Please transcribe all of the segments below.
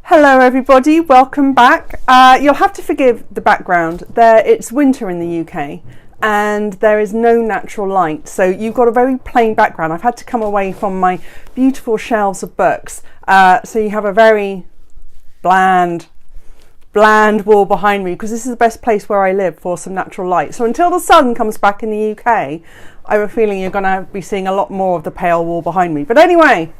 Hello everybody, welcome back. You'll have to forgive the background. It's winter in the UK and there is no natural light, so you've got a very plain background. I've had to come away from my beautiful shelves of books, so you have a very bland wall behind me, because this is the best place where I live for some natural light. So until the sun comes back in the UK, I have a feeling you're going to be seeing a lot more of the pale wall behind me. But anyway,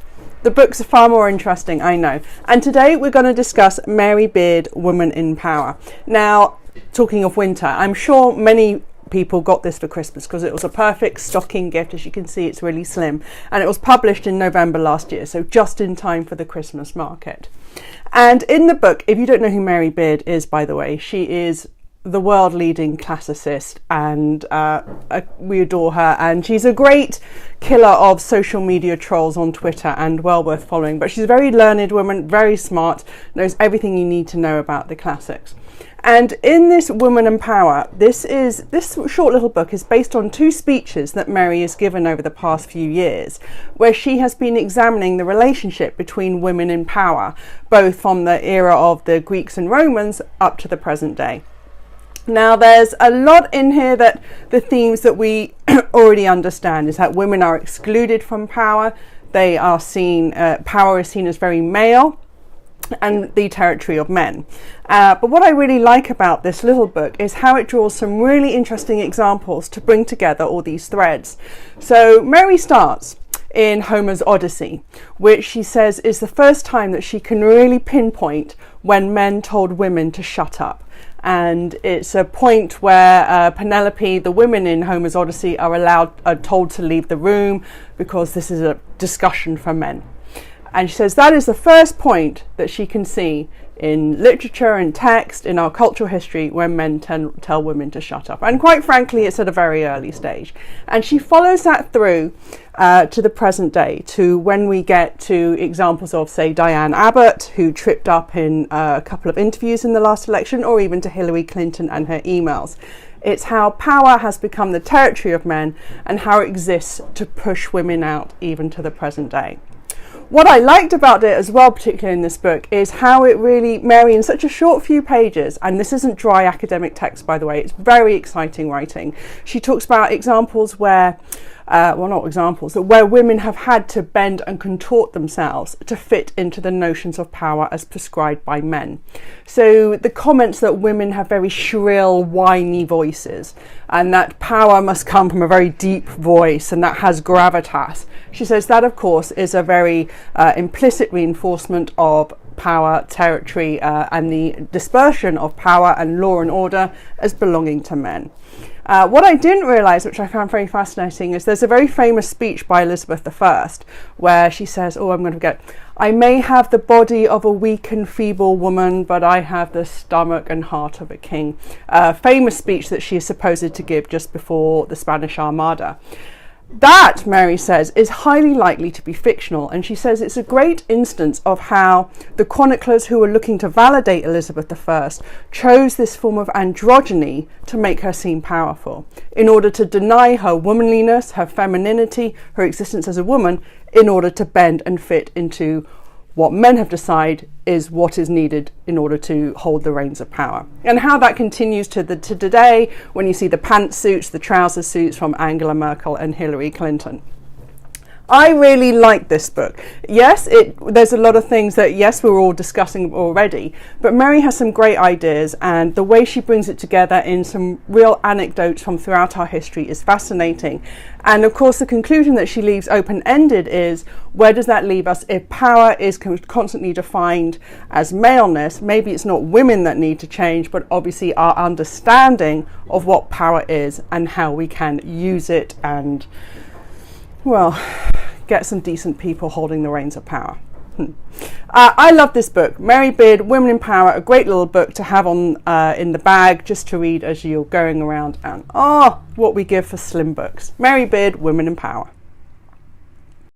the books are far more interesting, I know. And today we're going to discuss Mary Beard, Woman in Power. Now, talking of winter, I'm sure many people got this for Christmas because it was a perfect stocking gift. As you can see, it's really slim. And it was published in November last year, so just in time for the Christmas market. And in the book, if you don't know who Mary Beard is, by the way, she is the world leading classicist, and we adore her, and she's a great killer of social media trolls on Twitter and well worth following. But she's a very learned woman, very smart, knows everything you need to know about the classics. And in this Woman in Power, this short little book is based on two speeches that Mary has given over the past few years, where she has been examining the relationship between women in power, both from the era of the Greeks and Romans up to the present day. Now, there's a lot in here that the themes that we already understand is that women are excluded from power. They are seen, power is seen as very male and the territory of men. But what I really like about this little book is how it draws some really interesting examples to bring together all these threads. So Mary starts in Homer's Odyssey, which she says is the first time that she can really pinpoint when men told women to shut up. And it's a point where Penelope, the women in Homer's Odyssey, are told to leave the room because this is a discussion for men. And she says that is the first point that she can see in literature and text in our cultural history when men tell women to shut up. And quite frankly, it's at a very early stage. And she follows that through to the present day, to when we get to examples of, say, Diane Abbott, who tripped up in a couple of interviews in the last election, or even to Hillary Clinton and her emails. It's how power has become the territory of men and how it exists to push women out even to the present day. What I liked about it as well, particularly in this book, is how it really, Mary, in such a short few pages, and this isn't dry academic text, by the way, it's very exciting writing. She talks about examples where, where women have had to bend and contort themselves to fit into the notions of power as prescribed by men. So the comments that women have very shrill, whiny voices, and that power must come from a very deep voice, and that has gravitas. She says that, of course, is a very implicit reinforcement of power, territory, and the dispersion of power and law and order as belonging to men. What I didn't realise, which I found very fascinating, is there's a very famous speech by Elizabeth I where she says, I may have the body of a weak and feeble woman, but I have the stomach and heart of a king. A famous speech that she is supposed to give just before the Spanish Armada. That, Mary says, is highly likely to be fictional, and she says it's a great instance of how the chroniclers who were looking to validate Elizabeth I chose this form of androgyny to make her seem powerful, in order to deny her womanliness, her femininity, her existence as a woman, in order to bend and fit into what men have decided is what is needed in order to hold the reins of power. And how that continues to today, when you see the pantsuits, the trouser suits from Angela Merkel and Hillary Clinton. I really like this book. Yes, there's a lot of things that, yes, we're all discussing already, but Mary has some great ideas, and the way she brings it together in some real anecdotes from throughout our history is fascinating. And of course, the conclusion that she leaves open-ended is, where does that leave us? If power is constantly defined as maleness, maybe it's not women that need to change, but obviously our understanding of what power is and how we can use it and, well, get some decent people holding the reins of power. I love this book, Mary Beard, Women in Power, a great little book to have on in the bag just to read as you're going around, and what we give for slim books. Mary Beard, Women in Power.